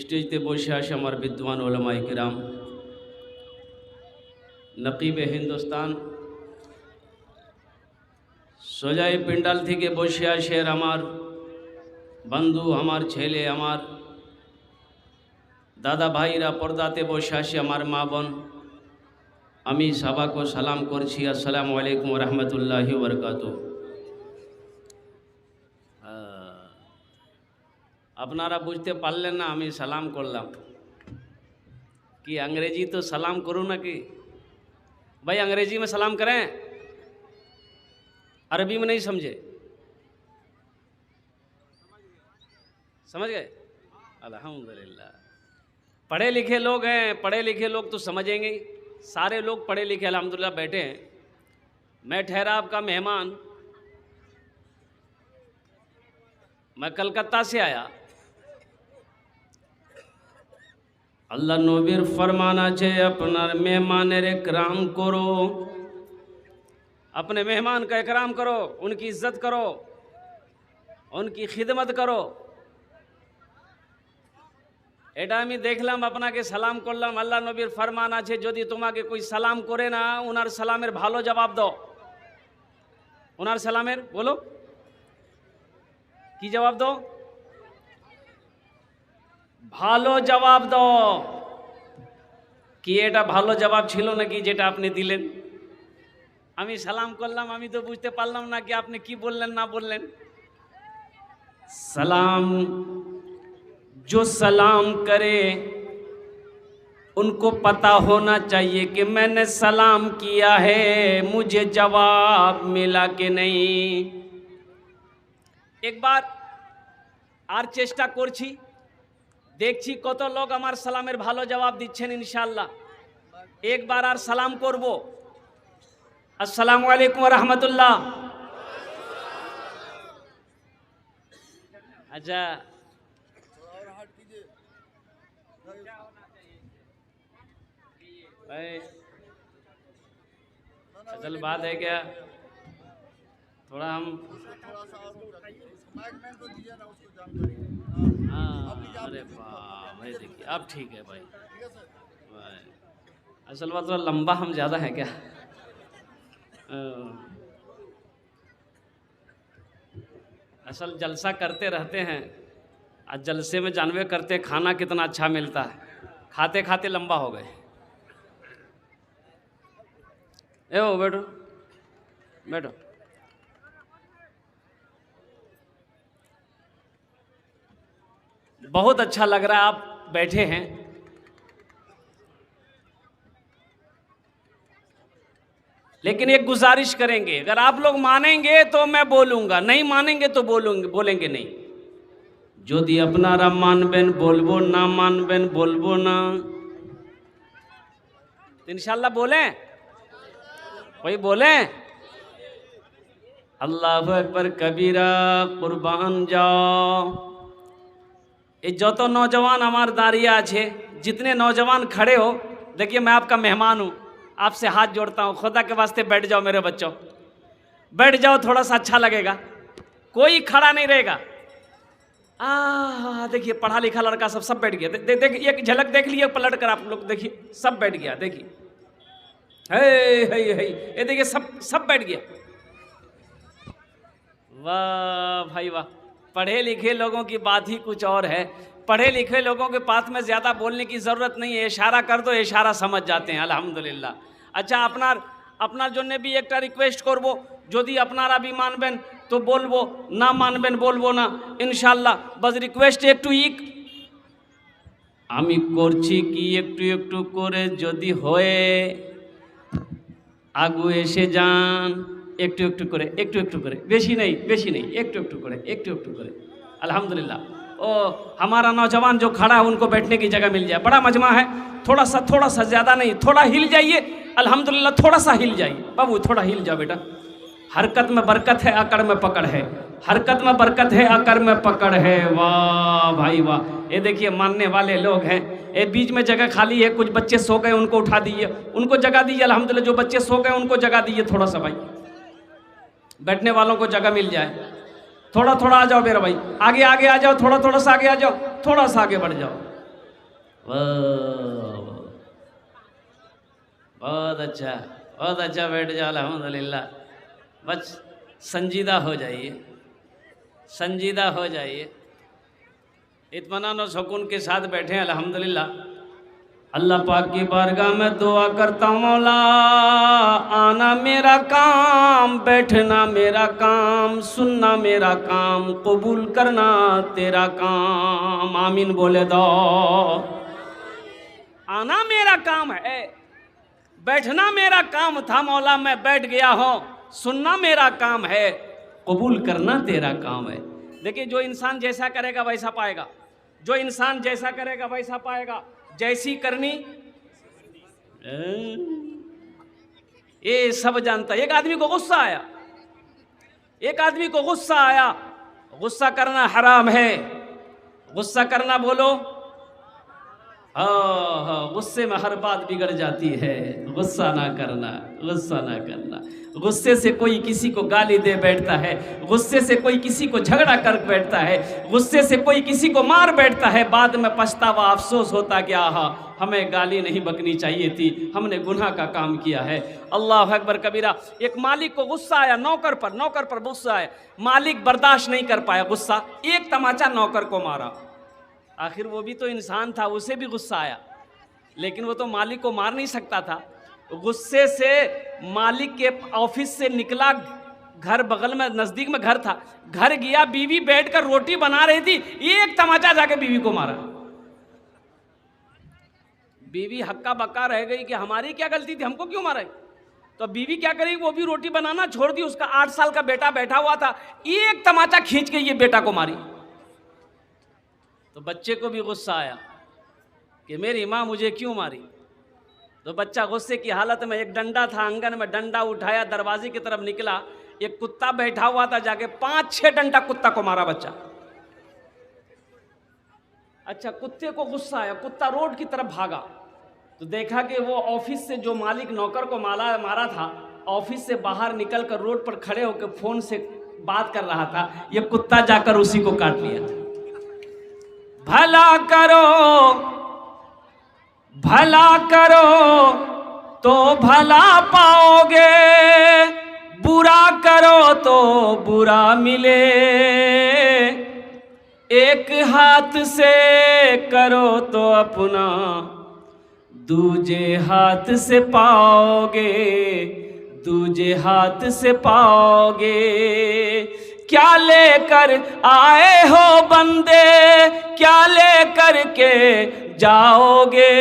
स्टेजते বসে আছে আমার বিদ্বান ওলামায়ে কিরাম नकीब हिंदुस्तान सोजाई पिंडाल থেকে বসে আছেন আমার বন্ধু আমার ছেলে আমার দাদা ভাইরা পর্দাতে বসে আছে আমার মা বোন আমি সবাইকে সালাম করছি আসসালামু আলাইকুম ওয়া রাহমাতুল্লাহি ওয়া বারাকাতুহু আপনারা বুঝতে পারলেন না আমি সালাম করলাম কি अंग्रेजी तो सलाम करूं ना कि भाई अंग्रेजी में सलाम करें अरबी में नहीं समझे समझ गए अल्हम्दुलिल्लाह पढ़े लिखे लोग हैं पढ़े लिखे लोग तो समझेंगे सारे लोग पढ़े लिखे अल्हम्दुलिल्लाह बैठे हैं मैं ठहरा आपका मेहमान मैं कलकत्ता से आया अल्लाह नबीर फरमाना है अपना मेहमानेर इकराम करो अपने मेहमान का इकराम करो उनकी इज्जत करो उनकी खिदमत करो এটা আমি দেখলাম আপনাকে সালাম করলাম আল্লাহ নবীর ফরমান আছে যদি তোমাকে कोई সালাম করে না ওনার সালামের ভালো জবাব দাও ওনার সালামের বলো কি জবাব দাও ভালো জবাব দাও কি এটা ভালো জবাব ছিল নাকি যেটা আপনি দিলেন আমি সালাম করলাম আমি তো বুঝতে পারলাম না কি আপনি কি বললেন না বললেন सलाम जो सलाम करे उनको पता होना चाहिए कि मैंने सलाम किया है मुझे जवाब मिला कि नहीं एक बार আর চেষ্টা করছি দেখছি কত লোক আমার সালামের ভালো জবাব দিচ্ছেন ইনশাআল্লাহ একবার আর সালাম করব আসসালামু আলাইকুম ওয়া রাহমাতুল্লাহ আচ্ছা भाई असल बात है क्या थोड़ा हम हाँ अरे भाई देखिए अब ठीक है भाई असल बात थोड़ा लंबा हम ज़्यादा है क्या असल जलसा करते रहते हैं आज जलसे में जानवे करते खाना कितना अच्छा मिलता है खाते खाते लंबा हो गए ए वो बैठो बैठो बहुत अच्छा लग रहा है आप बैठे हैं लेकिन एक गुजारिश करेंगे अगर आप लोग मानेंगे तो मैं बोलूंगा नहीं मानेंगे तो बोलेंगे नहीं যদি আপনারা মানবেন বলবো না মানবেন বলবো না इंशाल्लाह बोले कोई बोले अल्लाहु अकबर कबीरा कुर्बान जाओ ये जो तो नौजवान हमारे दारिया আছে जितने नौजवान खड़े हो देखिए मैं आपका मेहमान हूँ आपसे हाथ जोड़ता हूँ खुदा के वास्ते बैठ जाओ मेरे बच्चों बैठ जाओ, थोड़ा सा अच्छा लगेगा, कोई खड़ा नहीं रहेगा। देखिए पढ़ा लिखा लड़का सब बैठ गया। देख एक झलक देख लिए पलट कर आप लोग देखिए, सब बैठ गया। देखिए हे ये देखिए सब बैठ गया। वाह भाई वाह, पढ़े लिखे लोगों की बात ही कुछ और है। पढ़े लिखे लोगों के पास में ज़्यादा बोलने की ज़रूरत नहीं है, इशारा कर दो इशारा समझ जाते हैं अल्हम्दुलिल्लाह। अच्छा আপনার জন্য भी একটা রিকোয়েস্ট করব, যদি আপনারা भी মানবেন তো বলবো, না মানবেন বলবো না ইনশাআল্লাহ। বাস রিকোয়েস্ট একটু আমি করছি কি একটু একটু করে যদি হয়ে আগু এসে যান, একটু একটু করে, বেশি নেই একটু একটু করে अल्हम्दुलिल्लाह। ओ हमारा नौजवान जो खड़ा है उनको बैठने की जगह मिल जाए, बड़ा मजमा है। थोड़ा सा ज़्यादा नहीं, थोड़ा हिल जाइए अल्हम्दुलिल्लाह, थोड़ा सा हिल जाइए बाबू, थोड़ा हिल जाओ बेटा। हरकत में बरकत है, अकड़ में पकड़ है, हरकत में बरकत है, अकड़ में पकड़ है। वाह भाई वाह, ये देखिए मानने वाले लोग हैं। ये बीच में जगह खाली है, कुछ बच्चे सो गए उनको उठा दीजिए, उनको जगह दीजिए अल्हम्दुलिल्लाह। जो बच्चे सो गए उनको जगह दीजिए, थोड़ा सा भाई बैठने वालों को जगह मिल जाए। थोड़ा आ जाओ मेरा भाई, आगे आ जाओ, थोड़ा सा आगे आ जाओ, थोड़ा सा आगे बढ़ जाओ। बहुत अच्छा बैठ जाओ अल्हम्दुलिल्लाह। बस संजीदा हो जाइए, इत्मीनान और सुकून के साथ बैठे अल्हम्दुलिल्लाह। अल्लाह पाक की बारगाह में दुआ करता हूँ, मौला आना मेरा काम, बैठना मेरा काम, सुनना मेरा काम, कबूल करना तेरा काम। आमीन बोले दो। आना मेरा काम है, बैठना मेरा काम था मौला, मैं बैठ गया हूँ। सुनना मेरा काम है, कबूल करना तेरा काम है। देखिए जो इंसान जैसा करेगा वैसा पाएगा, जो इंसान जैसा करेगा वैसा पाएगा। जैसी करनी ये सब जानता। एक आदमी को गुस्सा आया, गुस्सा करना हराम है। गुस्सा करना बोलो, हाँ, गुस्से में हर बात बिगड़ जाती है। गुस्सा ना करना। गुस्से से कोई किसी को गाली दे बैठता है, गुस्से से कोई किसी को झगड़ा कर बैठता है, गुस्से से कोई किसी को मार बैठता है। बाद में पछतावा अफसोस होता कि आहा हमें गाली नहीं बकनी चाहिए थी, हमने गुनाह का काम किया है। अल्लाह अकबर कबीरा। एक मालिक को गुस्सा आया, नौकर पर गुस्सा आया। मालिक बर्दाश्त नहीं कर पाया गुस्सा, एक तमाचा नौकर को मारा। आखिर वो भी तो इंसान था, उसे भी गुस्सा आया, लेकिन वो तो मालिक को मार नहीं सकता था। गुस्से से मालिक के ऑफिस से निकला, घर बगल में नज़दीक में घर था, घर गया, बीवी बैठकर रोटी बना रही थी, एक तमाचा जाके बीवी को मारा। बीवी हक्का बक्का रह गई कि हमारी क्या गलती थी, हमको क्यों मारा। तो बीवी क्या करेगी, वो भी रोटी बनाना छोड़ दी। उसका 8 साल का बेटा बैठा हुआ था, एक तमाचा खींच के ये बेटा को मारी। तो बच्चे को भी गुस्सा आया कि मेरी माँ मुझे क्यों मारी। तो बच्चा गुस्से की हालत में, एक डंडा था आंगन में, डंडा उठाया, दरवाजे की तरफ निकला, एक कुत्ता बैठा हुआ था, जाके 5-6 डंडा कुत्ता को मारा बच्चा। अच्छा, कुत्ते को गुस्सा आया, कुत्ता रोड की तरफ भागा, तो देखा कि वो ऑफिस से जो मालिक नौकर को मारा था, ऑफिस से बाहर निकलकर रोड पर खड़े होकर फोन से बात कर रहा था। ये कुत्ता जाकर उसी को काट लिया। भला करो तो भला पाओगे, बुरा करो तो बुरा मिले। एक हाथ से करो तो अपना, दूजे हाथ से पाओगे, दूजे हाथ से पाओगे। क्या लेकर आए हो बंदे, क्या लेकर के जाओगे।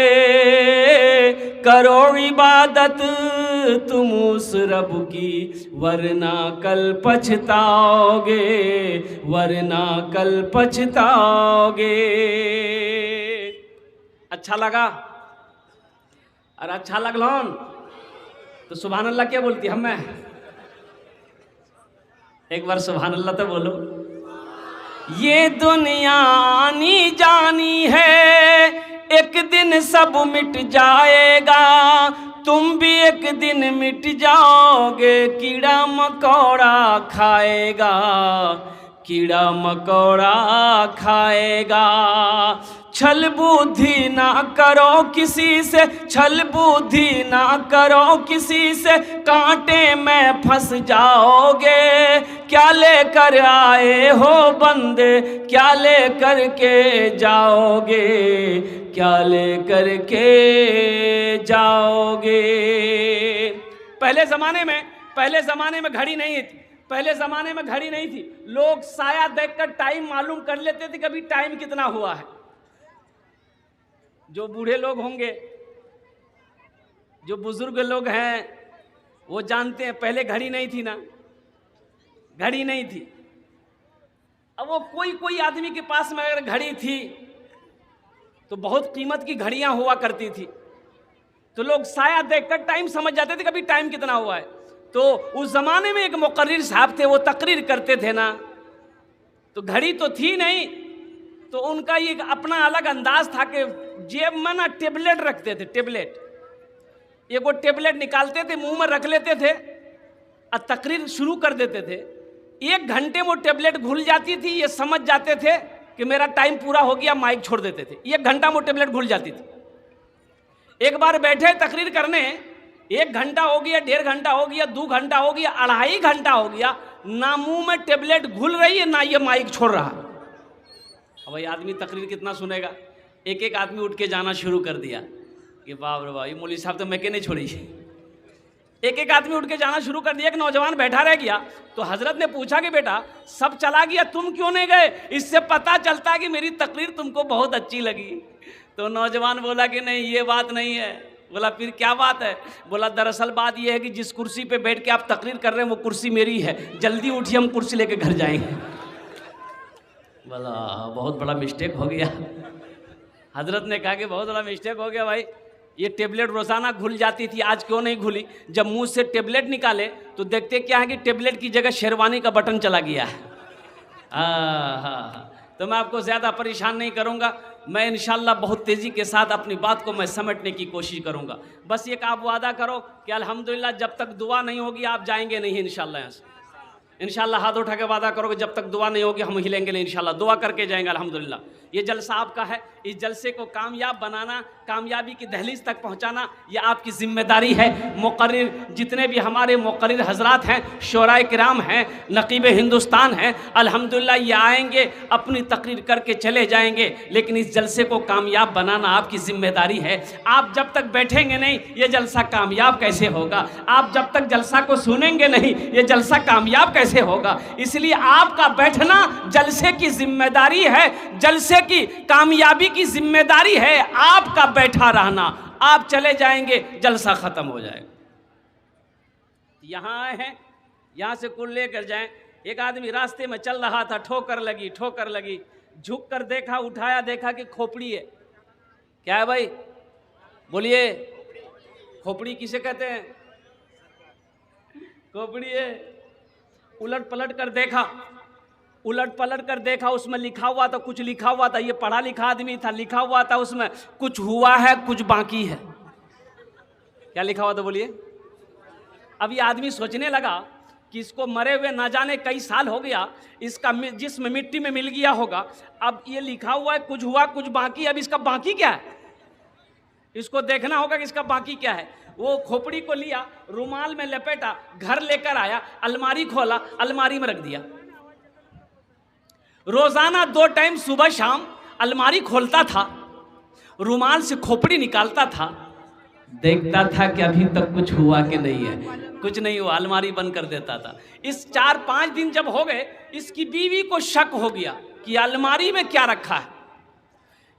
करो इबादत तुम उस रब की, वरना कल पछताओगे, वरना कल पछताओगे। अच्छा लगा? और अच्छा लगलोन तो सुभान अल्लाह क्या बोलती हम मैं? एक बार सुभान अल्लाह तो बोलो। ये दुनिया आनी जानी है, एक दिन सब मिट जाएगा, तुम भी एक दिन मिट जाओगे। कीड़ा मकोड़ा खाएगा, कीड़ा मकोड़ा खाएगा। छल बुद्धि ना करो किसी से, छल बुद्धि ना करो किसी से, कांटे में फंस जाओगे। क्या लेकर आए हो बंदे, क्या लेकर के जाओगे, क्या लेकर के जाओगे। पहले ज़माने में घड़ी नहीं थी, पहले ज़माने में घड़ी नहीं थी। लोग साया देखकर टाइम मालूम कर लेते थे, कभी टाइम कितना हुआ है। जो बूढ़े लोग होंगे, जो बुजुर्ग लोग हैं, वो जानते हैं पहले घड़ी नहीं थी ना, घड़ी नहीं थी। अब वो कोई आदमी के पास में अगर घड़ी थी तो बहुत कीमत की घड़ियां हुआ करती थी, तो लोग साया देखकर टाइम समझ जाते थे कभी टाइम कितना हुआ है। तो उस जमाने में एक मुकर्रिर साहब थे, वो तकरीर करते थे ना, तो घड़ी तो थी नहीं, तो उनका ये अपना अलग अंदाज था कि जेब में ना टेबलेट रखते थे। टेबलेट, ये वो टेबलेट निकालते थे, मुंह में रख लेते थे और तकरीर शुरू कर देते थे। 1 घंटे वो टेबलेट घुल जाती थी, ये समझ जाते थे कि मेरा टाइम पूरा हो गया, माइक छोड़ देते थे। 1 घंटा वो टेबलेट घुल जाती थी। एक बार बैठे तकरीर करने, 1 घंटा हो गया, 1.5 घंटा हो गया, 2 घंटा हो गया, 2.5 घंटा हो गया, ना मुंह में टेबलेट घुल रही है ना ये माइक छोड़ रहा। अब भाई आदमी तकरीर कितना सुनेगा। एक आदमी उठ के जाना शुरू कर दिया कि बाप रे बाप, ये मौलवी साहब तो मैं के नहीं छोड़ी। एक आदमी उठ के जाना शुरू कर दिया। एक नौजवान बैठा रह गया, तो हजरत ने पूछा कि बेटा सब चला गया, तुम क्यों नहीं गए? इससे पता चलता कि मेरी तकरीर तुमको बहुत अच्छी लगी। तो नौजवान बोला कि नहीं, ये बात नहीं है। बोला फिर क्या बात है? बोला दरअसल बात यह है कि जिस कुर्सी पे बैठ के आप तकरीर कर रहे हैं वो कुर्सी मेरी है, जल्दी उठिए, हम कुर्सी लेके घर जाएंगे। बोला बहुत बड़ा मिस्टेक हो गया। हजरत ने कहा कि बहुत बड़ा मिस्टेक हो गया भाई, ये टेबलेट रोज़ाना घुल जाती थी, आज क्यों नहीं घुली? जब मुंह से टेबलेट निकाले तो देखते क्या है कि टेबलेट की जगह शेरवानी का बटन चला गया है। हाँ, तो मैं आपको ज़्यादा परेशान नहीं करूँगा, मैं इंशाल्लाह बहुत तेज़ी के साथ अपनी बात को मैं समेटने की कोशिश करूँगा। बस एक आप वादा करो कि अल्हम्दुलिल्लाह जब तक दुआ नहीं होगी आप जाएंगे नहीं इंशाल्लाह यहाँ से। इंशाल्लाह हाथ उठा के वादा करोगे जब तक दुआ नहीं होगी हम हिलेंगे नहीं, इंशाल्लाह दुआ करके जाएंगे। अल्हम्दुलिल्लाह ये जलसा आपका है, इस जलसे को कामयाब बनाना, कामयाबी की दहलीज तक पहुंचाना ये आपकी जिम्मेदारी है। मुकर्रिर जितने भी हमारे मुकर्रिर हजरात हैं, शोराए किराम हैं, नकीब हिंदुस्तान हैं, अल्हम्दुलिल्लाह ये आएंगे अपनी तकरीर करके चले जाएंगे, लेकिन इस जलसे को कामयाब बनाना आपकी जिम्मेदारी है। आप जब तक बैठेंगे नहीं ये जलसा कामयाब कैसे होगा? आप जब तक जलसा को सुनेंगे नहीं ये जलसा कामयाब कैसे होगा? इसलिए आपका बैठना जलसे की जिम्मेदारी है, जलसे की कामयाबी की जिम्मेदारी है आपका बैठा रहना। आप चले जाएंगे जलसा खत्म हो जाएगा। यहां आए हैं, यहां से कुल लेकर जाएं। एक आदमी रास्ते में चल रहा था, ठोकर लगी, झुक कर देखा, उठाया, देखा कि खोपड़ी है। क्या है भाई? बोलिए, खोपड़ी किसे कहते हैं? खोपड़ी है। उलट पलट कर देखा, उसमें लिखा हुआ था, कुछ लिखा हुआ था, ये पढ़ा लिखा आदमी था, लिखा हुआ था उसमें कुछ हुआ है कुछ बाकी है। क्या लिखा हुआ था बोलिए? अब ये आदमी सोचने लगा कि इसको मरे हुए ना जाने कई साल हो गया, इसका जिस्म मिट्टी में मिल गया होगा, अब ये लिखा हुआ है कुछ हुआ कुछ बाकी, अब इसका बाकी क्या है? इसको देखना होगा कि इसका बाकी क्या है। वो खोपड़ी को लिया, रुमाल में लपेटा, घर लेकर आया, अलमारी खोला, अलमारी में रख दिया। रोजाना 2 टाइम सुबह शाम अलमारी खोलता था, रुमाल से खोपड़ी निकालता था, देखता था कि अभी तक कुछ हुआ कि नहीं है। कुछ नहीं हुआ, अलमारी बंद कर देता था। इस 4-5 दिन जब हो गए, इसकी बीवी को शक हो गया कि अलमारी में क्या रखा है।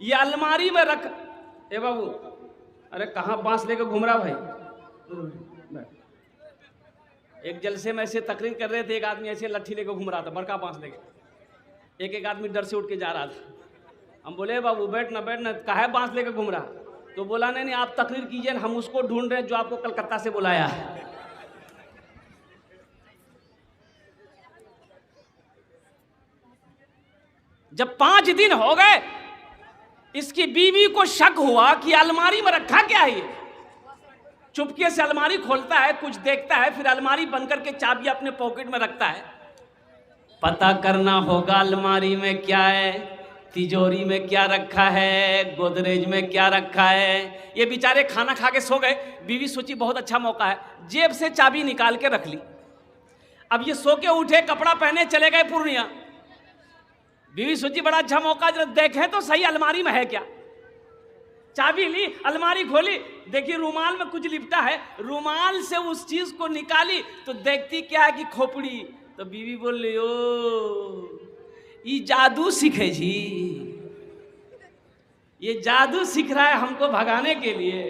ये अलमारी में रख, ए बाबू, अरे कहाँ बांस लेकर घूम रहा भाई? एक जलसे में ऐसे तकरीर कर रहे थे, एक आदमी ऐसे लट्ठी लेकर घूम रहा था, बड़का बांस लेकर। एक आदमी डर से उठ के जा रहा था। हम बोले बाबू बैठ ना, काहे बांस लेकर घूम रहा? तो बोला नहीं आप तकरीर कीजिए, हम उसको ढूंढ रहे हैं जो आपको कलकत्ता से बुलाया है। जब 5 दिन हो गए इसकी बीवी को शक हुआ कि अलमारी में रखा क्या है ये। चुपके से अलमारी खोलता है, कुछ देखता है, फिर अलमारी बंद करके चाबी अपने पॉकेट में रखता है। पता करना होगा अलमारी में क्या है, तिजोरी में क्या रखा है, गोदरेज में क्या रखा है। ये बेचारे खाना खा के सो गए। बीवी सोची बहुत अच्छा मौका है, जेब से चाबी निकाल के रख ली। अब ये सो के उठे, कपड़ा पहने चले गए पूर्णिया। बीवी सोची बड़ा अच्छा मौका, जरा देखें तो सही अलमारी में है क्या। चाबी ली, अलमारी खोली, देखी रुमाल में कुछ लिपटा है। रुमाल से उस चीज को निकाली तो देखती क्या है कि खोपड़ी। तो बीवी बोल रही, ओ ये जादू सीखे जी, ये जादू सीख रहा है हमको भगाने के लिए।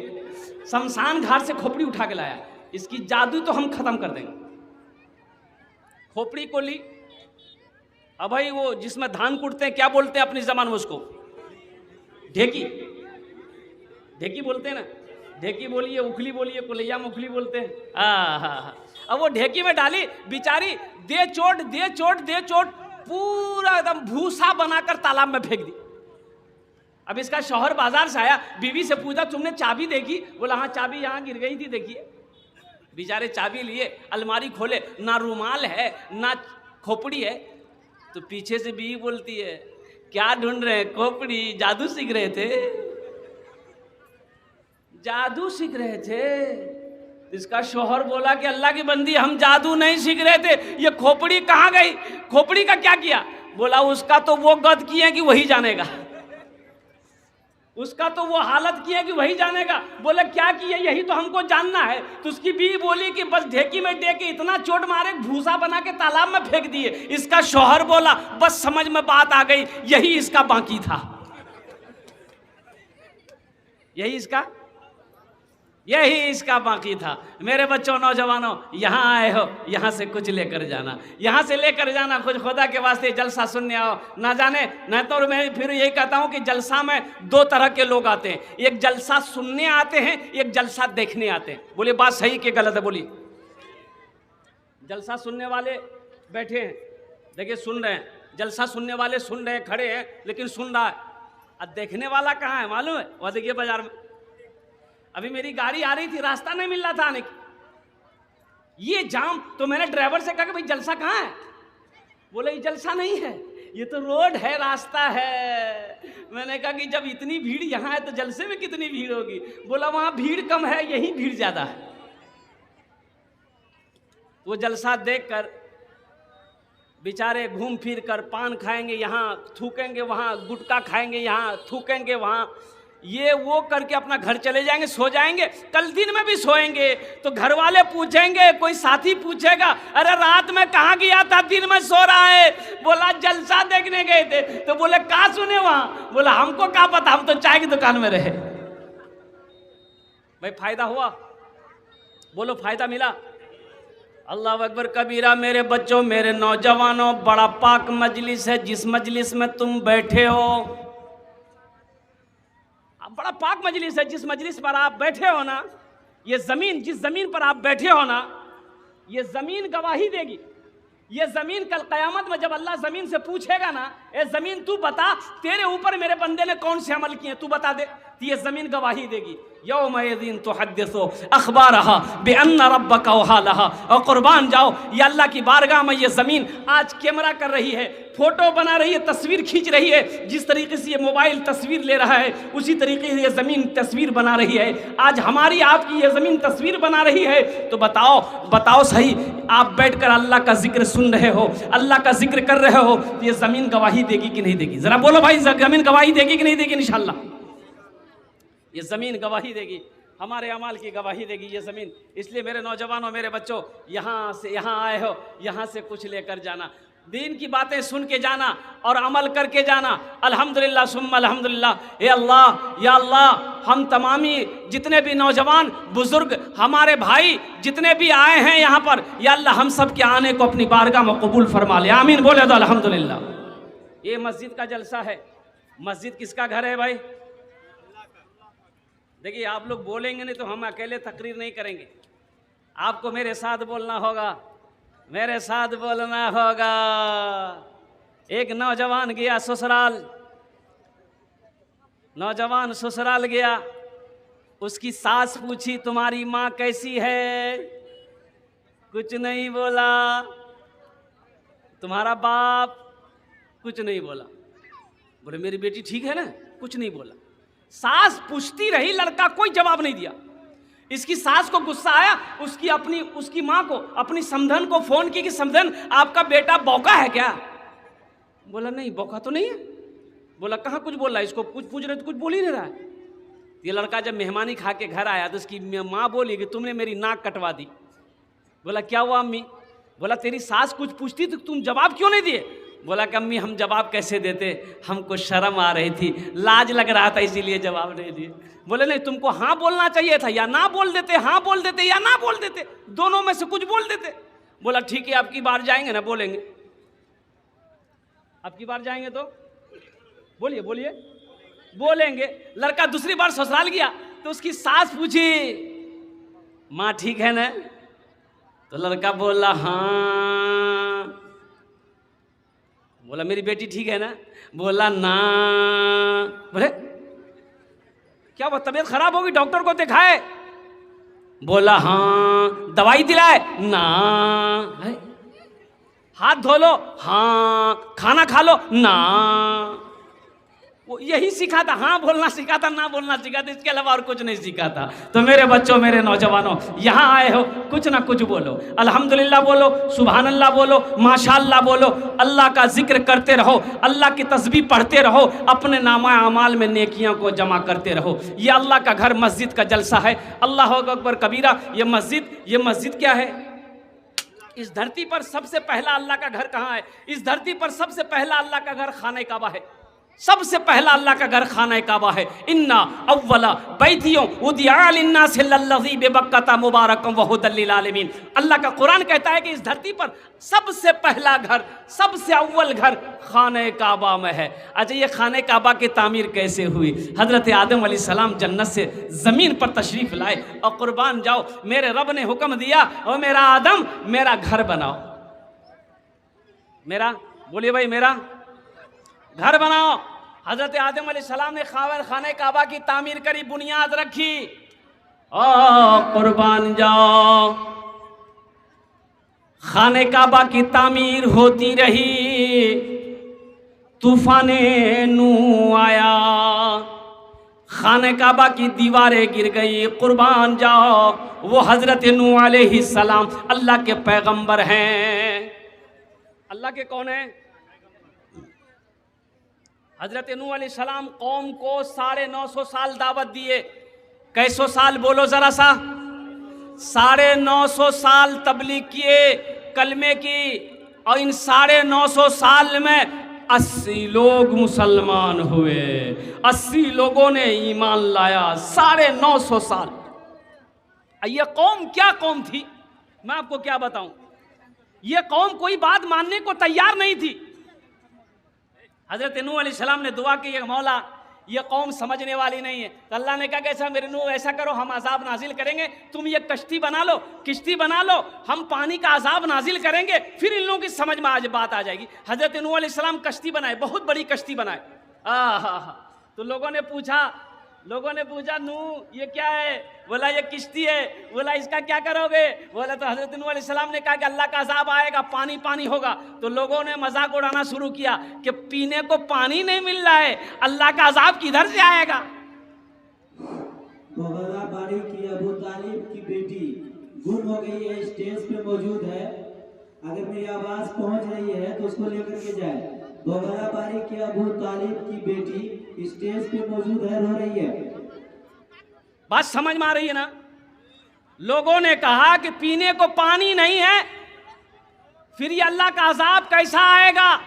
शमशान घाट से खोपड़ी उठा के लाया, इसकी जादू तो हम खत्म कर देंगे। खोपड़ी को ली। अब भाई वो जिसमें धान कूटते हैं क्या बोलते हैं अपनी जबान में उसको? ढेकी, ढेकी बोलते हैं ना। ढेकी बोलिए, उखली बोलिए, कोलैया में उखली बोलते हैं। हाँ। अब वो ढेकी में डाली, बेचारी दे चोट दे चोट दे चोट, पूरा एकदम भूसा बनाकर तालाब में फेंक दी। अब इसका शौहर बाजार से आया, बीवी से पूछा तुमने चाबी देखी? बोला हाँ चाबी यहाँ गिर गई थी, देखिए। बेचारे चाबी लिए, अलमारी खोले, ना रुमाल है ना खोपड़ी है। तो पीछे से बीवी बोलती है, क्या ढूंढ रहे हैं? खोपड़ी। जादू सीख रहे थे, जादू सीख रहे थे। इसका शौहर बोला कि अल्लाह की बंदी हम जादू नहीं सीख रहे थे, ये खोपड़ी कहाँ गई? खोपड़ी का क्या किया? बोला उसका तो वो गद किए कि वही जानेगा, उसका तो वो हालत की है कि वही जानेगा। बोले क्या किया, यही तो हमको जानना है। तो उसकी बीवी बोली कि बस ढेकी में दे के इतना चोट मारे, भूसा बना के तालाब में फेंक दिए। इसका शौहर बोला बस समझ में बात आ गई, यही इसका बाकी था, यही इसका बाकी था। मेरे बच्चों, नौजवानों, यहाँ आए हो, यहाँ से कुछ लेकर जाना, यहाँ से लेकर जाना कुछ। खुदा के वास्ते जलसा सुनने आओ, ना जाने न तो मैं फिर यही कहता हूँ कि जलसा में दो तरह के लोग आते हैं, एक जलसा सुनने आते हैं, एक जलसा देखने आते हैं। बोलिए बात सही कि गलत है? बोलिए। जलसा सुनने वाले बैठे हैं, देखिए सुन रहे हैं, जलसा सुनने वाले सुन रहे हैं, खड़े हैं, लेकिन सुन रहा है। अब देखने वाला कहाँ है मालूम है? वह देखिए बाजार में। अभी मेरी गाड़ी आ रही थी, रास्ता नहीं मिल रहा था आने की, ये जाम। तो मैंने ड्राइवर से कहा कि भाई जलसा कहाँ है? बोले ये जलसा नहीं है, ये तो रोड है, रास्ता है। मैंने कहा कि जब इतनी भीड़ यहाँ है तो जलसे में कितनी भीड़ होगी? बोला वहाँ भीड़ कम है, यही भीड़ ज्यादा है। वो जलसा देखकर बेचारे घूम फिर कर पान खाएंगे यहाँ, थूकेंगे वहाँ, गुटखा खाएंगे यहाँ, थूकेंगे वहाँ, ये वो करके अपना घर चले जाएंगे, सो जाएंगे। कल दिन में भी सोएंगे तो घर वाले पूछेंगे, कोई साथी पूछेगा, अरे रात में कहाँ गया था, दिन में सो रहा है? बोला जलसा देखने गए थे। तो बोले कहाँ सुने वहाँ? बोला हमको क्या पता, हम तो चाय की दुकान में रहे। भाई फायदा हुआ? बोलो फायदा मिला? अल्लाह अकबर कबीरा। मेरे बच्चों, मेरे नौजवानों, बड़ा पाक मजलिस है जिस मजलिस में तुम बैठे हो। बड़ा पाक मजलिस है जिस मजलिस पर आप बैठे हो ना, ये जमीन, जिस जमीन पर आप बैठे हो ना, ये जमीन गवाही देगी। ये जमीन कल कयामत में जब अल्लाह जमीन से पूछेगा ना, ए जमीन तू बता तेरे ऊपर मेरे बंदे ने कौन से अमल किए, तू बता दे, तो ये जमीन गवाही देगी। यौमइज़िन तुहद्दिसु अखबारहा बिअन्ना रब्बका वहालहा। और कुर्बान जाओ, ये अल्लाह की बारगाह में ये ज़मीन आज कैमरा कर रही है, फोटो बना रही है, तस्वीर खींच रही है। जिस तरीके से ये मोबाइल तस्वीर ले रहा है, उसी तरीके से ये ज़मीन तस्वीर बना रही है। आज हमारी आपकी ये ज़मीन तस्वीर बना रही है। तो बताओ सही, आप बैठकर अल्लाह का जिक्र सुन रहे हो, अल्लाह का जिक्र कर रहे हो, तो ये ज़मीन गवाही देगी कि नहीं देगी? ज़रा बोलो भाई, ज़मीन गवाही देगी कि नहीं देगी? इंशाअल्लाह ये ज़मीन गवाही देगी, हमारे अमाल की गवाही देगी ये ज़मीन। इसलिए मेरे नौजवानों, मेरे बच्चों, यहाँ से यहाँ आए हो, यहाँ से कुछ लेकर जाना, दीन की बातें सुन के जाना और अमल करके जाना। अल्हम्दुलिल्लाह सुम्मा अल्हम्दुलिल्लाह। ए अल्लाह, या अल्लाह, हम तमामी जितने भी नौजवान, बुजुर्ग, हमारे भाई जितने भी आए हैं यहाँ पर, या अल्लाह हम सब के आने को अपनी बारगाह में कबूल फरमा ले। आमीन बोले तो अल्हम्दुलिल्लाह। ये मस्जिद का जलसा है। मस्जिद किसका घर है भाई? देखिए आप लोग बोलेंगे नहीं तो हम अकेले तकरीर नहीं करेंगे, आपको मेरे साथ बोलना होगा, मेरे साथ बोलना होगा। एक नौजवान गया ससुराल, नौजवान ससुराल गया, उसकी सास पूछी तुम्हारी माँ कैसी है, कुछ नहीं बोला। तुम्हारा बाप कुछ नहीं बोला। बोले मेरी बेटी ठीक है ना, कुछ नहीं बोला। सास पूछती रही, लड़का कोई जवाब नहीं दिया। इसकी सास को गुस्सा आया, उसकी माँ को, अपनी समधन को फोन की कि समधन आपका बेटा बौका है क्या? बोला नहीं बौका तो नहीं है। बोला कहाँ कुछ बोल रहा है, इसको कुछ पूछ रहे तो कुछ बोल ही नहीं रहा है। ये लड़का जब मेहमानी खा के घर आया तो उसकी माँ बोली कि तुमने मेरी नाक कटवा दी। बोला क्या हुआ अम्मी? बोला तेरी सास कुछ पूछती तो तुम जवाब क्यों नहीं दिए? बोला कि अम्मी हम जवाब कैसे देते, हमको शर्म आ रही थी, लाज लग रहा था इसीलिए जवाब नहीं दिए। बोले नहीं तुमको हाँ बोलना चाहिए था, या ना बोल देते, हाँ बोल देते या ना बोल देते, दोनों में से कुछ बोल देते। बोला ठीक है अब की बार जाएंगे ना बोलेंगे, अब की बार जाएंगे तो बोलिए बोलिए बोलेंगे। लड़का दूसरी बार ससुराल गया तो उसकी सास पूछी माँ ठीक है ना? तो लड़का बोला हाँ। बोला मेरी बेटी ठीक है ना? बोला ना। बोले क्या वो तबीयत खराब होगी, डॉक्टर को दिखाए? बोला हाँ। दवाई दिलाए? ना। हाथ धो लो? हाँ। खाना खा लो? ना। वो यही सीखा था, हाँ बोलना सीखा था, ना बोलना सीखा था, इसके अलावा और कुछ नहीं सीखा था। तो मेरे बच्चों, मेरे नौजवानों, यहाँ आए हो कुछ ना कुछ बोलो, अल्हम्दुलिल्लाह बोलो, सुभान अल्लाह बोलो, माशाअल्लाह बोलो, अल्लाह का जिक्र करते रहो, अल्लाह की तस्बीह पढ़ते रहो, अपने नामा अमाल में नेकियां को जमा करते रहो। ये अल्लाह का घर, मस्जिद का जलसा है। अल्लाह अकबर कबीरा। ये मस्जिद क्या है? इस धरती पर सबसे पहला अल्लाह का घर कहाँ है? इस धरती पर सबसे पहला अल्लाह का घर खाने काबा है। सबसे पहला अल्लाह का घर खाना काबा है। इन्ना अव्वला बैतियों उदिया लिन्नास लल्लज़ी बिबक्कता मुबारकम व हुदल लिल आलमीन। अल्लाह का कुरान कहता है कि इस धरती पर सबसे पहला घर, सबसे अव्वल घर खाने काबा में है। अच्छा ये खाने काबा की तामीर कैसे हुई? हजरत आदम अलैहिस्सलाम जन्नत से ज़मीन पर तशरीफ़ लाए और कुर्बान जाओ, मेरे रब ने हुक्म दिया और मेरा आदम मेरा घर बनाओ, मेरा बोलिए भाई मेरा घर बनाओ। हजरत आदम अलैहिस्सलाम ने खाने काबा की तामीर करी, बुनियाद रखी और कुर्बान जाओ। खाने काबा की तामीर होती रही, तूफाने नू आया, खाने काबा की दीवारें गिर गई। कुर्बान जाओ, वो हजरत नू अलैहिस्सलाम अल्लाह के पैगंबर हैं। अल्लाह के कौन है? हजरत नूह अलैहिस्सलाम कौम को 950 साल दावत दिए। कैसो साल बोलो जरा सा? 950 साल तबलीग किए कलमे की, और इन 950 साल में 80 लोग मुसलमान हुए, 80 लोगों ने ईमान लाया। 950 साल। ये कौम क्या कौम थी, मैं आपको क्या बताऊं। ये कौम कोई बात मानने को तैयार नहीं थी। हजरत नूह अलैहिस्सलाम ने दुआ की, मौला ये कौम समझने वाली नहीं है। तो अल्लाह ने कहा कैसा मेरे नूह, ऐसा करो हम अजाब नाजिल करेंगे, तुम ये कश्ती बना लो, किश्ती बना लो, हम पानी का अजाब नाजिल करेंगे, फिर इन लोगों की समझ में आज बात आ जाएगी। हजरत नूह अलैहिस्सलाम कश्ती बनाए, बहुत बड़ी कश्ती बनाए। तो लोगों ने पूछा नूह ये क्या है? बोला ये किश्ती है। बोला इसका क्या करोगे? बोला तो हजरत नूह अलैहिस्सलाम ने कहा कि अल्लाह का अजाब आएगा, पानी पानी होगा। तो लोगों ने मजाक उड़ाना शुरू किया कि पीने को पानी नहीं मिल रहा है, अल्लाह का अजाब किधर से आएगा? बारी की अबू तालिब की बेटी गुम हो गई है, स्टेज पे मौजूद है, अगर मेरी आवाज पहुंच रही है तो उसको लेकर के जाए। बारी की अबू तालिब की बेटी स्टेज पे मौजूद है, रो रही है। बात समझ में आ रही है ना? लोगों ने कहा कि पीने को पानी नहीं है, फिर ये अल्लाह का अजाब कैसा आएगा?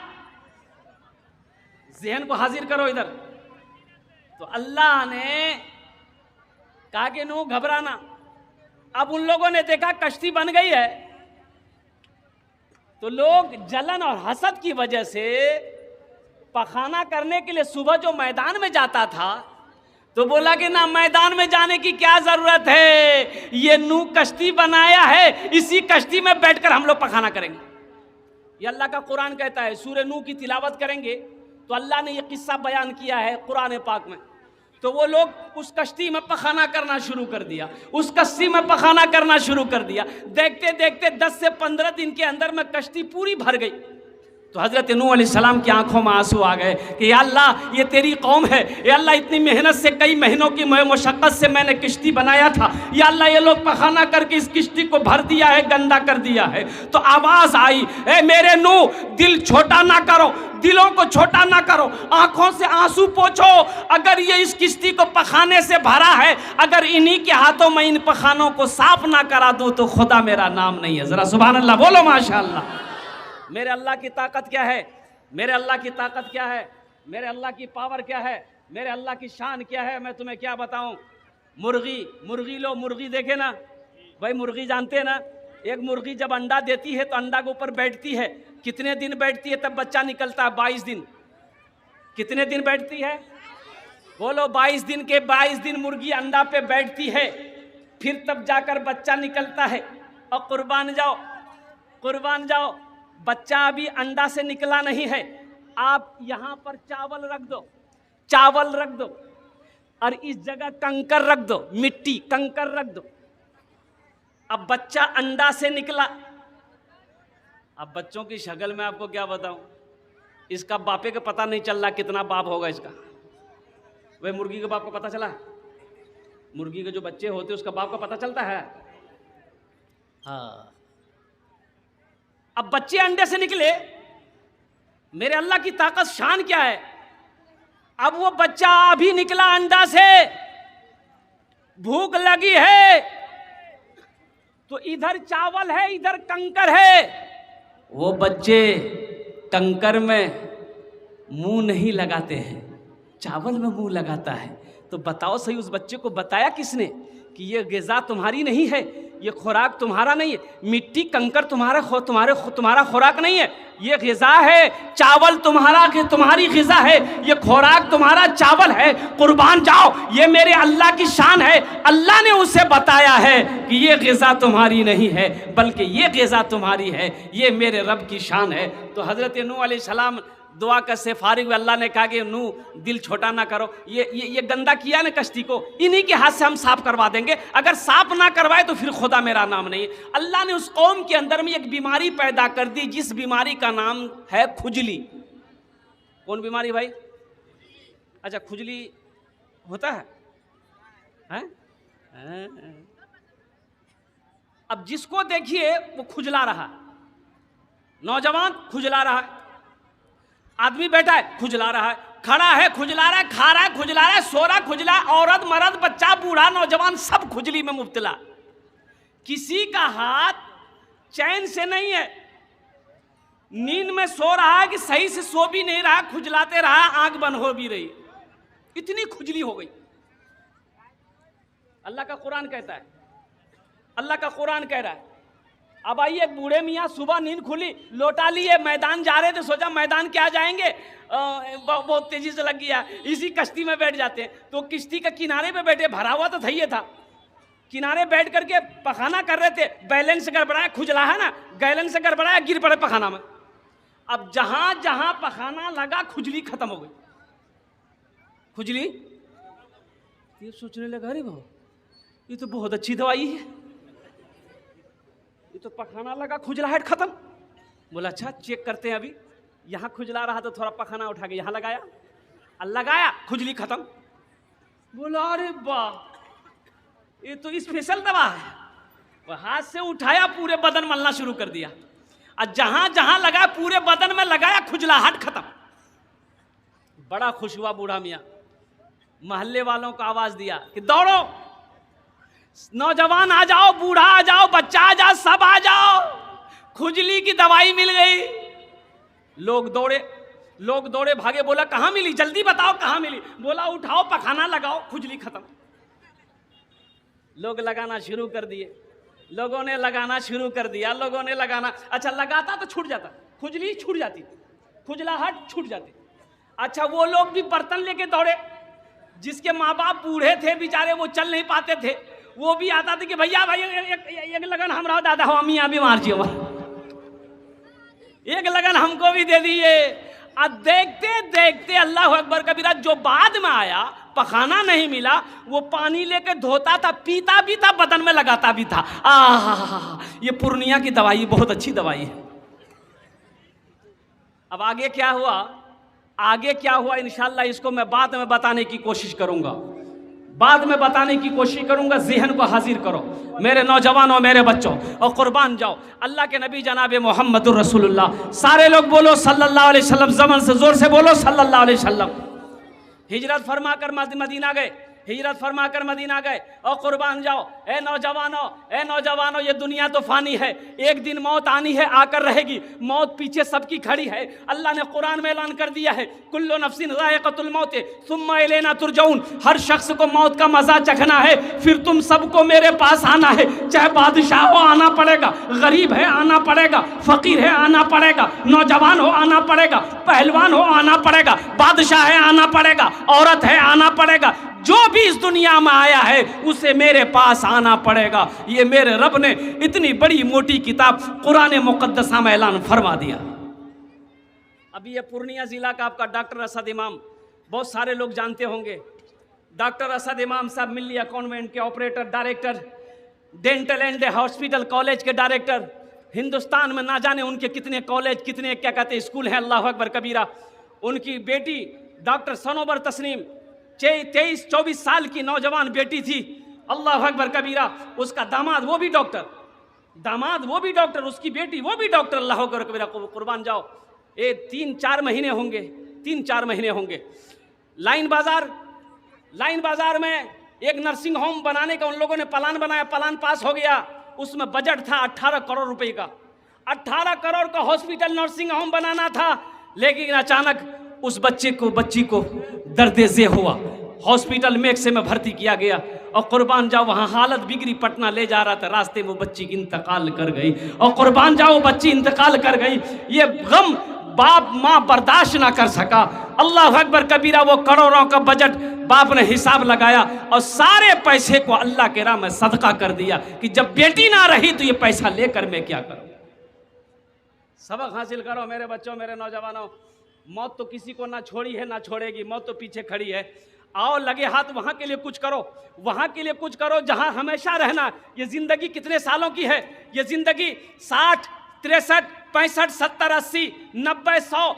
ज़हन को हाजिर करो इधर। तो अल्लाह ने कहा कि नूह घबराना। अब उन लोगों ने देखा कश्ती बन गई है, तो लोग जलन और हसद की वजह से पखाना करने के लिए सुबह जो मैदान में जाता था, तो बोला कि ना मैदान में जाने की क्या जरूरत है, ये नूह कश्ती बनाया है, इसी कश्ती में बैठकर हम लोग पखाना करेंगे। ये अल्लाह का कुरान कहता है। सूरह नूह की तिलावत करेंगे तो अल्लाह ने ये किस्सा बयान किया है कुरान पाक में। तो वो लोग उस कश्ती में पखाना करना शुरू कर दिया, उस कश्ती में पखाना करना शुरू कर दिया। देखते देखते 10 से 15 दिन के अंदर में कश्ती पूरी भर गई। तो हज़रत नूह अलैहिस्सलाम की आंखों में आंसू आ गए कि या अल्लाह ये तेरी कौम है, या अल्लाह इतनी मेहनत से कई महीनों की मशक्क़त से मैंने किश्ती बनाया था, या अल्लाह ये लोग पखाना करके इस किश्ती को भर दिया है, गंदा कर दिया है। तो आवाज़ आई, ए मेरे नूह, दिल छोटा ना करो, दिलों को छोटा ना करो, आंखों से आंसू पोंछो। अगर ये इस किश्ती को पखाने से भरा है, अगर इन्हीं के हाथों में इन पखानों को साफ ना करा दूं तो खुदा मेरा नाम नहीं है। ज़रा सुभान अल्लाह बोलो माशाअल्लाह। मेरे अल्लाह की ताकत क्या है, मेरे अल्लाह की ताकत क्या है, मेरे अल्लाह की पावर क्या है, मेरे अल्लाह की शान क्या है, मैं तुम्हें क्या बताऊं। मुर्गी लो, मुर्गी देखे ना भाई, मुर्गी जानते हैं ना, एक मुर्गी जब अंडा देती है तो अंडा के ऊपर बैठती है, कितने दिन बैठती है तब बच्चा निकलता है? 22 दिन। कितने दिन बैठती है बोलो? 22 दिन के 22 दिन मुर्गी अंडा पे बैठती है, फिर तब जाकर बच्चा निकलता है। और कुर्बान जाओ, बच्चा अभी अंडा से निकला नहीं है, आप यहां पर चावल रख दो और इस जगह कंकर रख दो, मिट्टी कंकर रख दो। अब बच्चा अंडा से निकला। अब बच्चों की शक्ल में आपको क्या बताऊं, इसका बापे का पता नहीं चल रहा कितना बाप होगा इसका। वह मुर्गी के बाप को पता चला? मुर्गी के जो बच्चे होते उसका बाप का पता चलता है? हाँ। अब बच्चे अंडे से निकले, मेरे अल्लाह की ताकत शान क्या है। अब वो बच्चा अभी निकला अंडा से, भूख लगी है तो इधर चावल है इधर कंकर है। वो बच्चे कंकर में मुंह नहीं लगाते हैं, चावल में मुंह लगाता है। तो बताओ सही, उस बच्चे को बताया किसने कि ये ग़िज़ा तुम्हारी नहीं है, ये खुराक तुम्हारा नहीं है, मिट्टी कंकर तुम्हारा खुराक नहीं है, ये ग़िज़ा है, चावल तुम्हारी ग़िज़ा है, ये खुराक तुम्हारा चावल है। कुर्बान जाओ, ये मेरे अल्लाह की शान है। अल्लाह ने उसे बताया है कि ये ग़िज़ा तुम्हारी नहीं है, बल्कि ये ग़िज़ा तुम्हारी है, ये मेरे रब की शान है। तो हज़रत नूह अलैहिस्सलाम दुआ कर से फारिग हुए। अल्लाह ने कहा कि नूह दिल छोटा ना करो, ये गंदा किया ना कश्ती को, इन्हीं के हाथ से हम साफ करवा देंगे। अगर साफ ना करवाए तो फिर खुदा मेरा नाम नहीं है। अल्लाह ने उस कौम के अंदर में एक बीमारी पैदा कर दी, जिस बीमारी का नाम है खुजली। कौन बीमारी भाई? अच्छा, खुजली होता है, अब जिसको देखिए वो खुजला रहा, नौजवान खुजला रहा है, आदमी बैठा है खुजला रहा है, खड़ा है खुजला रहा है, खा रहा है खुजला रहा है, सो रहा खुजला, औरत मर्द बच्चा बूढ़ा नौजवान सब खुजली में मुब्तला। किसी का हाथ चैन से नहीं है, नींद में सो रहा है कि सही से सो भी नहीं रहा, खुजलाते रहा, आंख बंद हो भी रही, इतनी खुजली हो गई। अल्लाह का कुरान कहता है, अल्लाह का कुरान कह रहा है। अब आइए, एक बूढ़े मियाँ सुबह नींद खुली, लोटा लिए, मैदान जा रहे थे, सोचा मैदान क्या जाएंगे, बहुत तेजी से लग गया, इसी कश्ती में बैठ जाते हैं। तो किश्ती के किनारे पे बैठे, भरा हुआ तो था, किनारे बैठ करके पखाना कर रहे थे, बैलेंस गड़बड़ाया, खुजला है ना, बैलेंस से गड़बड़ाया, गिर पड़े पखाना में। अब जहां जहां पखाना लगा खुजली खत्म हो गई। खुजली, ये सोचने लगा, अरे भाई ये तो बहुत अच्छी दवाई है, ये तो पखाना लगा खुजलाहट खत्म। बोला अच्छा चेक करते हैं, अभी यहाँ खुजला रहा तो थोड़ा पखाना उठा के यहाँ लगाया, खुजली खत्म। बोला अरे वाह ये तो स्पेशल दवा है। वो हाथ से उठाया, पूरे बदन मलना शुरू कर दिया, और जहां जहां लगा पूरे बदन में लगाया, खुजलाहट खत्म। बड़ा खुश हुआ बूढ़ा मियाँ, मोहल्ले वालों को आवाज दिया कि दौड़ो, नौजवान आ जाओ, बूढ़ा आ जाओ, बच्चा आ जाओ, सब आ जाओ, खुजली की दवाई मिल गई। लोग दौड़े भागे। बोला कहाँ मिली, जल्दी बताओ कहाँ मिली। बोला उठाओ पखाना लगाओ, खुजली खत्म। लोग लगाना शुरू कर दिए, लोगों ने लगाना शुरू कर दिया, लोगों ने लगाना। अच्छा, लगाता तो छूट जाता, खुजली छूट जाती, खुजलाहट छूट जाती। अच्छा, वो लोग भी बर्तन लेके दौड़े, जिसके माँ बाप बूढ़े थे बेचारे, वो चल नहीं पाते थे, वो भी आता था कि भैया भाई एक लगन हमरा दादा हो, अम्मी यहाँ बीमार जी, एक लगन हमको भी दे दिए। अब देखते देखते अल्लाह अकबर कबीरा, जो बाद में आया पखाना नहीं मिला, वो पानी लेके धोता था, पीता भी था, बदन में लगाता भी था। आहा, ये पूर्णिया की दवाई बहुत अच्छी दवाई है। अब आगे क्या हुआ, आगे क्या हुआ इंशाअल्लाह इसको मैं बाद में बताने की कोशिश करूंगा, बाद में बताने की कोशिश करूंगा। ज़हन को हाजिर करो मेरे नौजवानों, मेरे बच्चों, और कुर्बान जाओ अल्लाह के नबी जनाब मोहम्मदुर रसूलुल्लाह। सारे लोग बोलो सल्लल्लाहु अलैहि वसल्लम, ज़बान से जोर से बोलो सल्लल्लाहु अलैहि वसल्लम। हिजरत फरमा कर मदीना गए, हिजरत फरमा कर मदीना गए। और कुर्बान जाओ ए नौजवानों, ये दुनिया तो फानी है, एक दिन मौत आनी है, आकर रहेगी। मौत पीछे सबकी खड़ी है। अल्लाह ने कुरान में ऐलान कर दिया है, कुल्लु नफ्सिन ज़ाइक़तुल मौत सुम्मा इलैना तुरजऊन। हर शख्स को मौत का मजा चखना है, फिर तुम सबको मेरे पास आना है। चाहे बादशाह हो आना पड़ेगा, गरीब है आना पड़ेगा, फकीर है आना पड़ेगा, नौजवान हो आना पड़ेगा, पहलवान हो आना पड़ेगा, बादशाह है आना पड़ेगा, औरत है आना पड़ेगा। जो भी इस दुनिया में आया है उसे मेरे पास आना पड़ेगा। ये मेरे रब ने इतनी बड़ी मोटी किताब कुरान मुक़द्दसा में ऐलान फरमा दिया। अभी ये पूर्णिया जिला का आपका डॉक्टर असद इमाम, बहुत सारे लोग जानते होंगे। डॉक्टर असद इमाम साहब मिलिया कॉन्वेंट के operator, director, dental and hospital college के डायरेक्टर। हिंदुस्तान में ना जाने उनके कितने कॉलेज, कितने क्या कहते हैं स्कूल हैं, अल्लाह अकबर कबीरा। उनकी बेटी डॉक्टर सनोबर तस्नीम 23-24 साल की नौजवान बेटी थी, अल्लाह अकबर कबीरा। उसका दामाद वो भी डॉक्टर, उसकी बेटी वो भी डॉक्टर, अल्लाह अकबर कबीरा। कुर्बान जाओ, ये 3-4 महीने होंगे। लाइन बाजार में एक नर्सिंग होम बनाने का उन लोगों ने प्लान बनाया, प्लान पास हो गया। उसमें बजट था 18 करोड़ रुपए का, 18 करोड़ का हॉस्पिटल नर्सिंग होम बनाना था। लेकिन अचानक उस बच्ची को दर्द-ए-ज़े हुआ, हॉस्पिटल मेक्से में भर्ती किया गया। और कुर्बान जाओ वहाँ हालत बिगड़ी, पटना ले जा रहा था, रास्ते में बच्ची की इंतकाल कर गई। और कुर्बान जाओ बच्ची इंतकाल कर गई। ये गम बाप माँ बर्दाश्त ना कर सका, अल्लाह अकबर कबीरा। वो करोड़ों का बजट बाप ने हिसाब लगाया और सारे पैसे को अल्लाह के राह में सदका कर दिया कि जब बेटी ना रही तो ये पैसा लेकर मैं क्या करूं। सबक हासिल करो मेरे बच्चों, मेरे नौजवानों। मौत तो किसी को ना छोड़ी है ना छोड़ेगी, मौत तो पीछे खड़ी है। आओ लगे हाथ वहां के लिए कुछ करो, वहां के लिए कुछ करो जहां हमेशा रहना। ये जिंदगी कितने सालों की है? ये जिंदगी 60, 63, 65, 70, 80, 90, 100,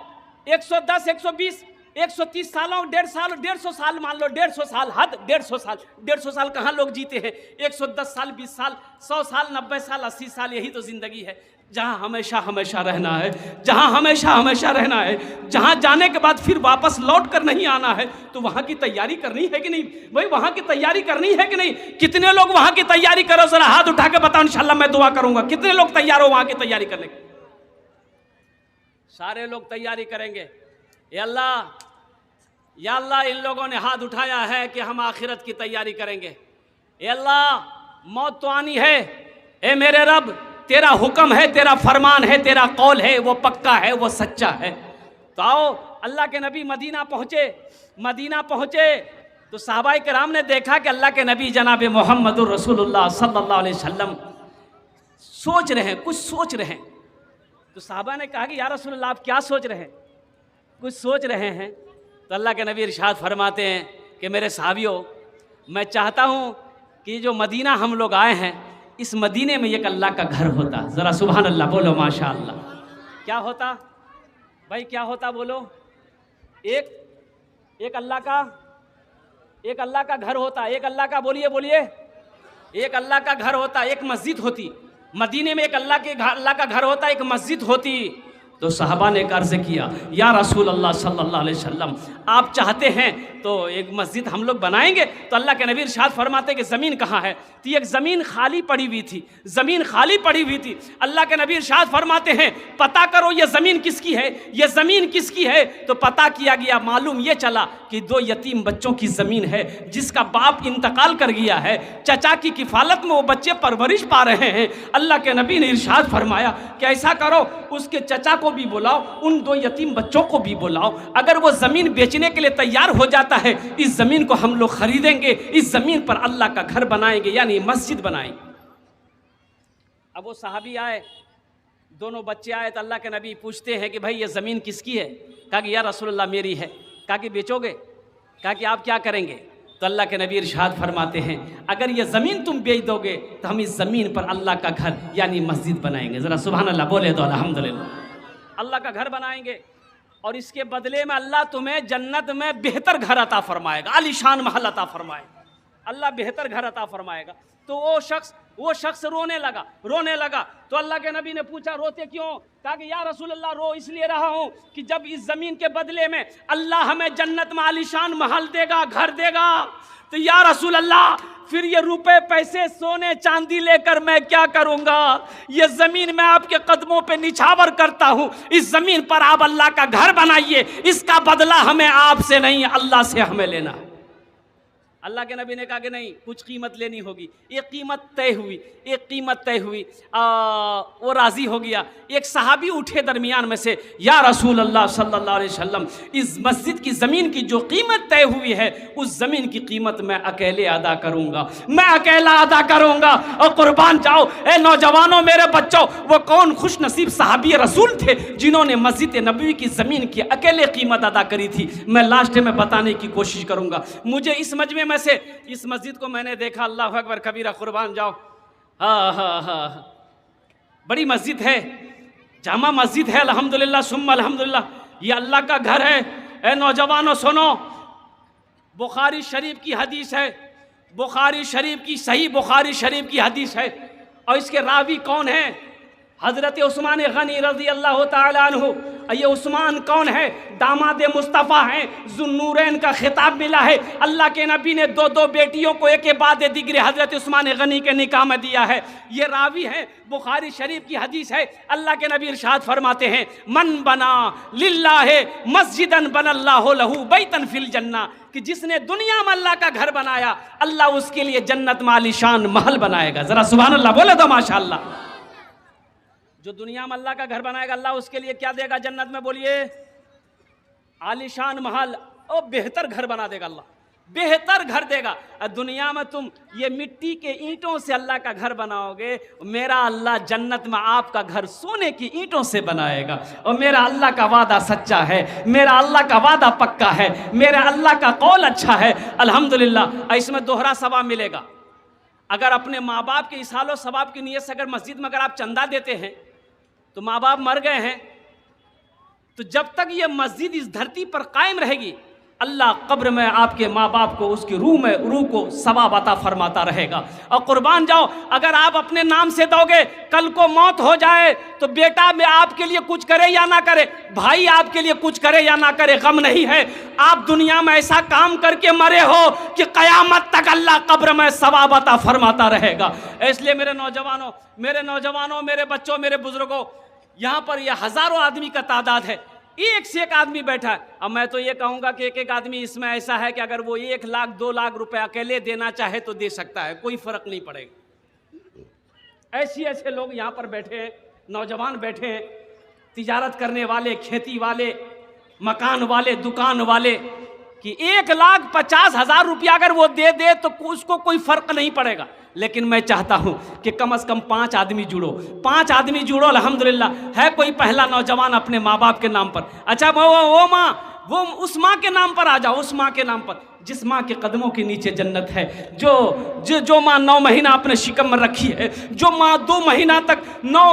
110, 120, 130 सालों, 150 साल मान लो, 150 साल हद, 150 साल कहाँ लोग जीते हैं? 110 साल, 20 साल, 100 साल, 90 साल, 80 साल, यही तो जिंदगी है। जहाँ हमेशा रहना है, जहाँ हमेशा रहना है, जहाँ जाने के बाद फिर वापस लौट कर नहीं आना है, तो वहाँ की तैयारी करनी है कि नहीं भाई? वहाँ की तैयारी करनी है कि नहीं? कितने लोग वहाँ की तैयारी करो, जरा हाथ उठा के बताओ, इंशाल्लाह मैं दुआ करूंगा। कितने लोग तैयार हो वहाँ की तैयारी करने की? सारे लोग तैयारी करेंगे। या अल्लाह इन लोगों ने हाथ उठाया है कि हम आखिरत की तैयारी करेंगे। या अल्लाह मौत तो आनी है, ए मेरे रब तेरा हुक्म है, तेरा फरमान है, तेरा कौल है, वो पक्का है, वो सच्चा है। तो आओ, अल्लाह के नबी मदीना पहुँचे तो सहाबाए किराम ने देखा कि अल्लाह के नबी जनाब मोहम्मदुर रसूलुल्लाह सल्लल्लाहु अलैहि वसल्लम सोच रहे हैं, कुछ सोच रहे हैं। तो सहाबा ने कहा कि या रसूलल्लाह आप क्या सोच रहे हैं? कुछ सोच रहे हैं। तो अल्लाह के नबी इरशाद फरमाते हैं कि मेरे सहाबियों, मैं चाहता हूँ कि जो मदीना हम लोग आए हैं, इस मदीने में एक अल्लाह का घर होता। ज़रा सुभान अल्लाह बोलो, माशा अल्लाह। क्या होता भाई, क्या होता बोलो? एक अल्लाह का घर होता। एक अल्लाह का, बोलिए, एक अल्लाह का घर होता, एक मस्जिद होती। मदीने में एक अल्लाह का घर होता, एक मस्जिद होती। तो सहाबा ने अर्ज़ किया, या रसूल अल्लाह सल्लल्लाहु अलैहि वसल्लम, आप चाहते हैं तो एक मस्जिद हम लोग बनाएंगे। तो अल्लाह के नबी इरशाद फरमाते कि ज़मीन कहाँ है? तो एक ज़मीन खाली पड़ी हुई थी, अल्लाह के नबी इरशाद फरमाते हैं पता करो ये ज़मीन किसकी है? तो पता किया गया, मालूम ये चला कि 2 यतीम बच्चों की ज़मीन है, जिसका बाप इंतकाल कर गया है, चचा की किफ़ालत में वो बच्चे परवरिश पा रहे हैं। अल्लाह के नबी ने इरशाद फरमाया कि ऐसा करो, उसके चचा को भी बुलाओ, उन 2 यतीम बच्चों को भी बुलाओ। अगर वो ज़मीन बेचने के लिए तैयार हो जाता है, इस ज़मीन को हम लोग खरीदेंगे, इस ज़मीन पर अल्लाह का घर बनाएंगे, यानी मस्जिद बनाएंगे। अब वो सहाबी आए, दोनों बच्चे आए, तो अल्लाह के नबी पूछते हैं कि भाई ये ज़मीन किसकी है? कहा कि या रसूलल्लाह मेरी है। कहा कि बेचोगे? कहा कि आप क्या करेंगे? तो अल्लाह के नबी इरशाद फरमाते हैं, अगर ये ज़मीन तुम बेच दोगे तो हम इस ज़मीन पर अल्लाह का घर यानी मस्जिद बनाएंगे। ज़रा सुभान अल्लाह बोले तो अल्हम्दुलिल्लाह। अल्लाह का घर बनाएंगे और इसके बदले में अल्लाह तुम्हें जन्नत में बेहतर घर अता फरमाएगा, आलीशान महल अता फरमाएगा, अल्लाह बेहतर घर अता फरमाएगा। तो वो शख्स रोने लगा। तो अल्लाह के नबी ने पूछा, रोते क्यों? कहा कि या रसूल अल्लाह, रो इसलिए रहा हूँ कि जब इस ज़मीन के बदले में अल्लाह हमें जन्नत में आलीशान महल देगा, घर देगा, तो या रसूल अल्लाह फिर ये रुपए पैसे सोने चांदी लेकर मैं क्या करूँगा? ये ज़मीन मैं आपके कदमों पे निछावर करता हूँ, इस ज़मीन पर आप अल्लाह का घर बनाइए, इसका बदला हमें आपसे नहीं अल्लाह से हमें लेना। अल्लाह के नबी ने कहा कि नहीं, कुछ कीमत लेनी होगी। एक कीमत तय हुई, वो राज़ी हो गया। एक सहाबी उठे दरमियान में से, या रसूल अल्लाह सल्लल्लाहु अलैहि वसल्लम, इस मस्जिद की ज़मीन की जो कीमत तय हुई है उस ज़मीन की कीमत मैं अकेले अदा करूँगा, मैं अकेला अदा करूँगा। और कुर्बान जाओ ए नौजवानों, मेरे बच्चों, वो कौन खुश नसीब सहाबी रसूल थे जिन्होंने मस्जिद नबवी की ज़मीन की अकेले कीमत अदा करी थी। मैं लास्ट में बताने की कोशिश करूँगा। मुझे इस मजमे में से इस मस्जिद को मैंने देखा, अल्लाह अकबर कबीरा, कुर्बान जाओ, बड़ी मस्जिद है, जामा मस्जिद है, अल्हम्दुलिल्लाह सुम्मा अल्हम्दुलिल्लाह, ये अल्लाह का घर है। ए नौजवानों सुनो, बुखारी शरीफ की हदीस है, बुखारी शरीफ की, सही बुखारी शरीफ की हदीस है, और इसके रावी कौन है? हज़रत उस्मान गनी रज़ी अल्लाह ताला अन्हु। ये उस्मान कौन है? दामाद मुस्तफ़ा हैं, ज़ुन्नूरैन का खिताब मिला है। अल्लाह के नबी ने दो बेटियों को एक के बाद दिगरे हज़रत उस्मान गनी के निकाह में दिया है। ये रावी हैं, बुखारी शरीफ की हदीस है। अल्लाह के नबी इरशाद फरमाते हैं, मन बना लिल्लाह मस्जिदन बनल्लाहु लहू बैतन फिल जन्ना, कि जिसने दुनिया में अल्लाह का घर बनाया अल्लाह उसके लिए जन्नत में आलीशान महल बनाएगा। ज़रा सुभान अल्लाह बोले तो माशाअल्लाह। जो दुनिया में अल्लाह का घर बनाएगा अल्लाह उसके लिए क्या देगा जन्नत में? बोलिए, आलीशान महल और बेहतर घर बना देगा अल्लाह, बेहतर घर देगा। दुनिया में तुम ये मिट्टी के ईंटों से अल्लाह का घर बनाओगे, मेरा अल्लाह जन्नत में आपका घर सोने की ईंटों से बनाएगा। और मेरा अल्लाह का वादा सच्चा है, मेरा अल्लाह का वादा पक्का है, मेरा अल्लाह का कौल अच्छा है, अल्हम्दुलिल्लाह। इसमें दोहरा सवाब मिलेगा। अगर अपने माँ बाप के इसालो सवाब की नीयत से अगर मस्जिद में अगर आप चंदा देते हैं तो माँ बाप मर गए हैं, तो जब तक ये मस्जिद इस धरती पर कायम रहेगी अल्लाह कब्र में आपके माँ बाप को, उसकी रूह को सवाब अता फरमाता रहेगा। और कुर्बान जाओ, अगर आप अपने नाम से दोगे, कल को मौत हो जाए तो बेटा में आपके लिए कुछ करे या ना करे, भाई आपके लिए कुछ करे या ना करे, गम नहीं है। आप दुनिया में ऐसा काम करके मरे हो कि क़यामत तक अल्लाह कब्र में सवाब अता फरमाता रहेगा। इसलिए मेरे नौजवानों, मेरे बच्चों, मेरे बुजुर्गों, यहाँ पर यह हज़ारों आदमी का तादाद है, एक से एक आदमी बैठा है। अब मैं तो ये कहूँगा कि एक आदमी इसमें ऐसा है कि अगर वो 1 लाख 2 लाख रुपए अकेले देना चाहे तो दे सकता है, कोई फ़र्क नहीं पड़ेगा। ऐसे लोग यहाँ पर बैठे हैं, नौजवान बैठे हैं, तिजारत करने वाले, खेती वाले, मकान वाले, दुकान वाले, कि 1,50,000 रुपया अगर वो दे तो उसको कोई फ़र्क नहीं पड़ेगा। लेकिन मैं चाहता हूं कि कम से कम 5 आदमी जुड़ो, 5 आदमी जुड़ो। अल्हम्दुलिल्लाह है कोई पहला नौजवान अपने माँ बाप के नाम पर, अच्छा वो माँ, वो उस माँ के नाम पर आ जाओ, उस माँ के नाम पर जिस माँ के कदमों के नीचे जन्नत है, जो माँ 9 महीना अपने शिकम में रखी है, जो माँ 2 महीना तक 9